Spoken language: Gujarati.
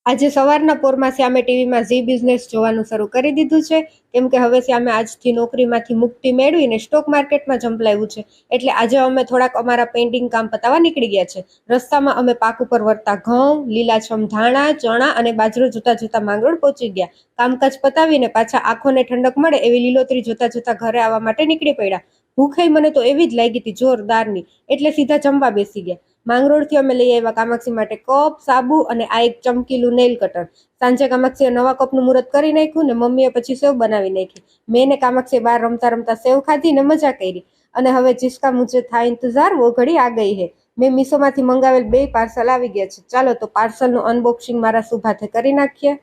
આજે સવારના પોરમાં શ્યામે ટીવીમાં ઝી બિઝનેસ જોવાનું શરૂ કરી દીધું છે, કેમ કે હવે શ્યામે આજથી નોકરીમાંથી મુક્તિ મેળવીને સ્ટોક માર્કેટમાં ઝંપલાવ્યું છે. એટલે આજે અમે થોડાક અમારા પેઇન્ટિંગ કામ પતાવવા નીકળી ગયા છે. રસ્તામાં અમે પાક ઉપર વળતા ઘઉં, લીલાછમ ધાણા, ચણા અને બાજરો જોતા જોતા માંગરોળ પહોંચી ગયા. કામકાજ પતાવીને પાછા આંખોને ઠંડક મળે એવી લીલોતરી જોતા જોતા ઘરે આવવા માટે નીકળી પડ્યા. ભૂખે મને તો એવી જ લાગી હતી, જોરદારની, એટલે સીધા જમવા બેસી ગયા. માંગરોળથી અમે લઈ આવ્યા કામાક્ષી માટે કપ, સાબુ અને આ એક ચમકીલું નેલ કટર. સાંજે કામાક્ષીએ નવા કપનું મુહૂર્ત કરી નાખ્યું ને મમ્મીએ પછી સેવ બનાવી નાખી. મેં ને કામાક્ષીએ બહાર રમતા રમતા સેવ ખાધી ને મજા કરી. અને હવે જિસકા મુझे था इंतजार वो घड़ी आ गई है. મેં મીશોમાંથી મંગાવેલ 2 પાર્સલ આવી ગયા છે. ચાલો તો પાર્સલનું અનબોક્સિંગ મારા શુભાથે કરી નાખીએ.